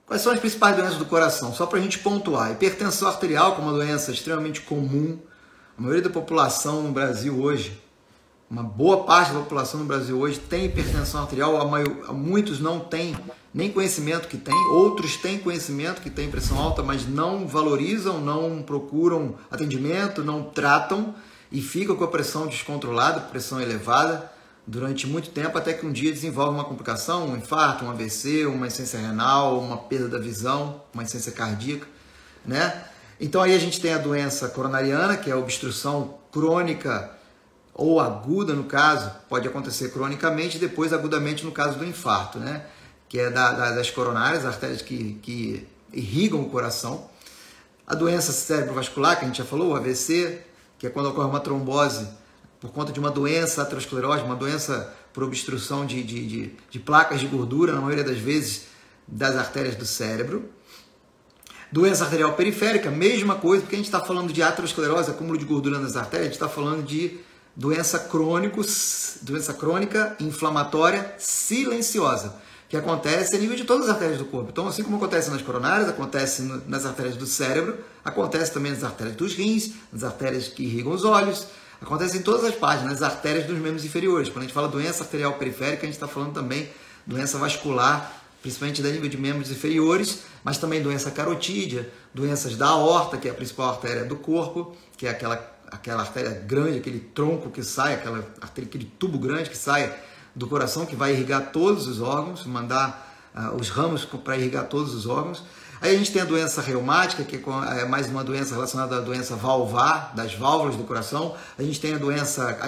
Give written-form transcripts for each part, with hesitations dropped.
Quais são as principais doenças do coração? Só para a gente pontuar. Hipertensão arterial, que é uma doença extremamente comum. A maioria da população no Brasil hoje, uma boa parte da população no Brasil hoje tem hipertensão arterial. Muitos não têm nem conhecimento que tem. Outros têm conhecimento que tem pressão alta, mas não valorizam, não procuram atendimento, não tratam e ficam com a pressão descontrolada, pressão elevada, durante muito tempo, até que um dia desenvolve uma complicação, um infarto, um AVC, uma insuficiência renal, uma perda da visão, uma insuficiência cardíaca, né? Então aí a gente tem a doença coronariana, que é a obstrução crônica ou aguda, no caso, pode acontecer cronicamente e depois agudamente no caso do infarto, né? Que é das coronárias, artérias que irrigam o coração. A doença cerebrovascular, que a gente já falou, o AVC, que é quando ocorre uma trombose por conta de uma doença aterosclerose, uma doença por obstrução de placas de gordura, na maioria das vezes, das artérias do cérebro. Doença arterial periférica, mesma coisa, porque a gente está falando de aterosclerose, acúmulo de gordura nas artérias, a gente está falando de doença crônica inflamatória silenciosa, que acontece a nível de todas as artérias do corpo. Então, assim como acontece nas coronárias, acontece nas artérias do cérebro, acontece também nas artérias dos rins, nas artérias que irrigam os olhos, acontece em todas as partes, nas artérias dos membros inferiores. Quando a gente fala doença arterial periférica, a gente está falando também doença vascular, principalmente da nível de membros inferiores, mas também doença carotídea, doenças da aorta, que é a principal artéria do corpo, que é aquela artéria grande, aquele tronco que sai, aquele tubo grande que sai do coração, que vai irrigar todos os órgãos, mandar os ramos para irrigar todos os órgãos. Aí a gente tem a doença reumática, que é mais uma doença relacionada à doença valvar, das válvulas do coração. A gente tem a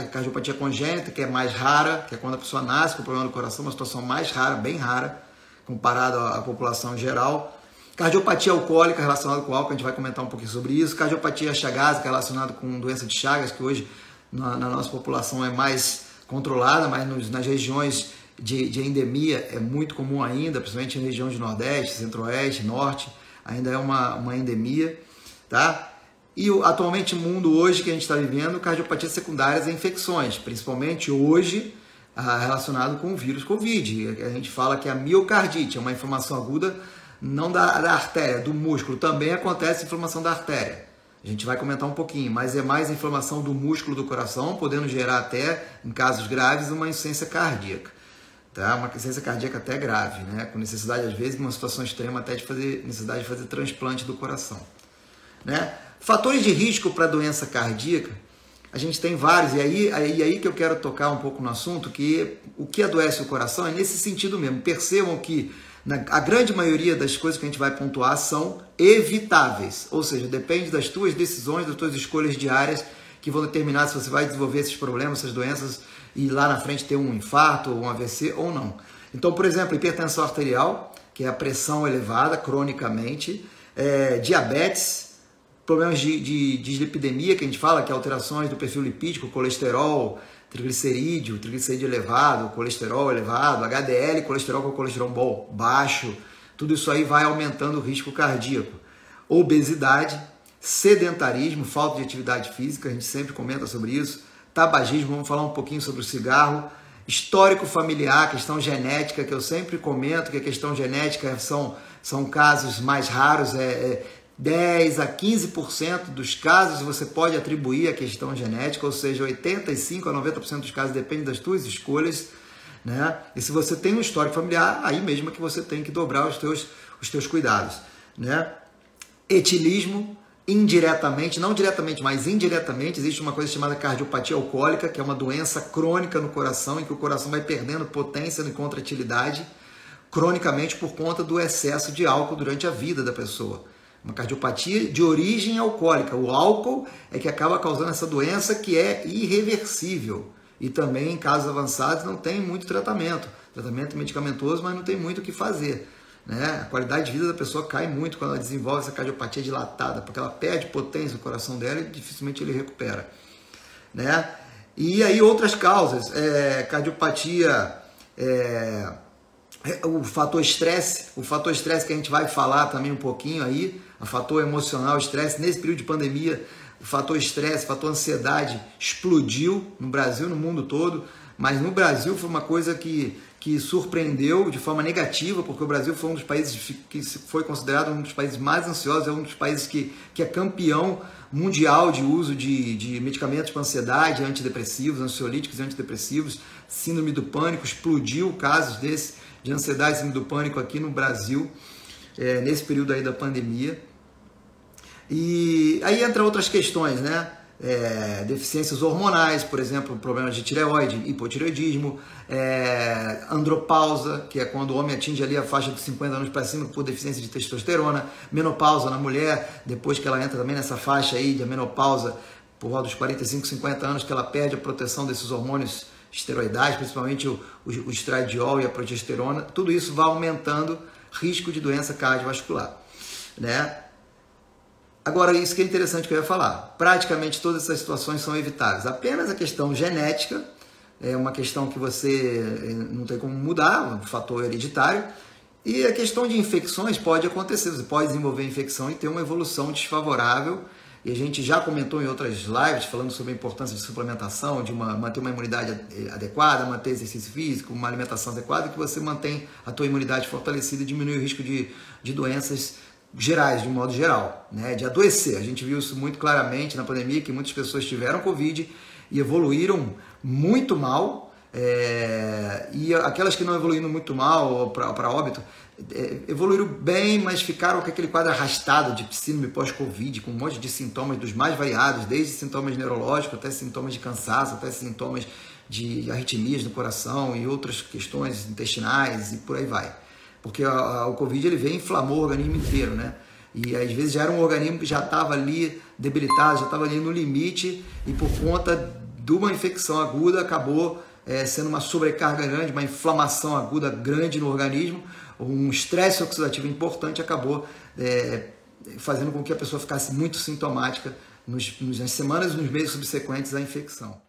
cardiopatia congênita, que é mais rara, que é quando a pessoa nasce com problema do coração, uma situação mais rara, bem rara, comparado à população geral. Cardiopatia alcoólica relacionada com álcool, a gente vai comentar um pouquinho sobre isso. Cardiopatia chagásica relacionada com doença de Chagas, que hoje na nossa população é mais controlada, mas nas regiões de endemia é muito comum ainda, principalmente em região de Nordeste, Centro-Oeste, Norte, ainda é uma endemia, tá? E atualmente o mundo hoje que a gente está vivendo, cardiopatias secundárias e infecções, principalmente hoje relacionado com o vírus Covid. A gente fala que a miocardite é uma inflamação aguda, não da artéria, do músculo, também acontece inflamação da artéria. A gente vai comentar um pouquinho, mas é mais inflamação do músculo do coração, podendo gerar até, em casos graves, uma insuficiência cardíaca. Tá? Uma insuficiência cardíaca até grave, né? Com necessidade, às vezes, uma situação extrema, até necessidade de fazer transplante do coração. Né? Fatores de risco para doença cardíaca, a gente tem vários, e aí que eu quero tocar um pouco no assunto, que o que adoece o coração é nesse sentido mesmo. Percebam que a grande maioria das coisas que a gente vai pontuar são evitáveis, ou seja, depende das tuas decisões, das tuas escolhas diárias que vão determinar se você vai desenvolver esses problemas, essas doenças e lá na frente ter um infarto, um AVC ou não. Então, por exemplo, hipertensão arterial, que é a pressão elevada cronicamente, diabetes, problemas de dislipidemia, que a gente fala, que é alterações do perfil lipídico, colesterol, triglicerídeo elevado, colesterol elevado, HDL, colesterol com colesterol baixo, tudo isso aí vai aumentando o risco cardíaco. Obesidade, sedentarismo, falta de atividade física, a gente sempre comenta sobre isso, tabagismo, vamos falar um pouquinho sobre o cigarro, histórico familiar, questão genética, que eu sempre comento que a questão genética são casos mais raros, 10 a 15% dos casos você pode atribuir a questão genética, ou seja, 85 a 90% dos casos depende das tuas escolhas, né? E se você tem um histórico familiar, aí mesmo é que você tem que dobrar os teus cuidados, né? Etilismo, indiretamente, não diretamente, mas indiretamente, existe uma coisa chamada cardiopatia alcoólica, que é uma doença crônica no coração, em que o coração vai perdendo potência e contratilidade cronicamente por conta do excesso de álcool durante a vida da pessoa. Uma cardiopatia de origem alcoólica. O álcool é que acaba causando essa doença, que é irreversível. E também, em casos avançados, não tem muito tratamento. Tratamento medicamentoso, mas não tem muito o que fazer. Né? A qualidade de vida da pessoa cai muito quando ela desenvolve essa cardiopatia dilatada, porque ela perde potência no coração dela e dificilmente ele recupera. Né? E aí outras causas, cardiopatia, o fator estresse que a gente vai falar também um pouquinho aí, o fator emocional, estresse, nesse período de pandemia, o fator estresse, o fator ansiedade explodiu no Brasil, no mundo todo, mas no Brasil foi uma coisa que que surpreendeu de forma negativa, porque o Brasil foi um dos países que foi considerado um dos países mais ansiosos, é um dos países que é campeão mundial de uso de medicamentos para ansiedade, antidepressivos, ansiolíticos e antidepressivos. Síndrome do pânico, explodiu casos de ansiedade e síndrome do pânico aqui no Brasil, nesse período aí da pandemia. E aí entra outras questões, né? Deficiências hormonais, por exemplo, problemas de tireoide, hipotireoidismo, andropausa, que é quando o homem atinge ali a faixa de 50 anos para cima por deficiência de testosterona, menopausa na mulher, depois que ela entra também nessa faixa aí de menopausa, por volta dos 45, 50 anos, que ela perde a proteção desses hormônios esteroidais, principalmente o estradiol e a progesterona, tudo isso vai aumentando risco de doença cardiovascular, né? Agora, isso que é interessante que eu ia falar. Praticamente todas essas situações são evitáveis. Apenas a questão genética é uma questão que você não tem como mudar, um fator hereditário. E a questão de infecções pode acontecer. Você pode desenvolver infecção e ter uma evolução desfavorável. E a gente já comentou em outras lives falando sobre a importância de suplementação, de manter uma imunidade adequada, manter exercício físico, uma alimentação adequada, que você mantém a tua imunidade fortalecida e diminui o risco de doenças gerais, de um modo geral, né? De adoecer. A gente viu isso muito claramente na pandemia, que muitas pessoas tiveram Covid e evoluíram muito mal, e aquelas que não evoluíram muito mal para óbito, evoluíram bem, mas ficaram com aquele quadro arrastado de síndrome pós-Covid, com um monte de sintomas dos mais variados, desde sintomas neurológicos, até sintomas de cansaço, até sintomas de arritmias no coração e outras questões intestinais e por aí vai. Porque o Covid ele veio e inflamou o organismo inteiro, né? E às vezes já era um organismo que já estava ali debilitado, já estava ali no limite, e por conta de uma infecção aguda acabou sendo uma sobrecarga grande, uma inflamação aguda grande no organismo, um estresse oxidativo importante acabou fazendo com que a pessoa ficasse muito sintomática nas semanas e nos meses subsequentes à infecção.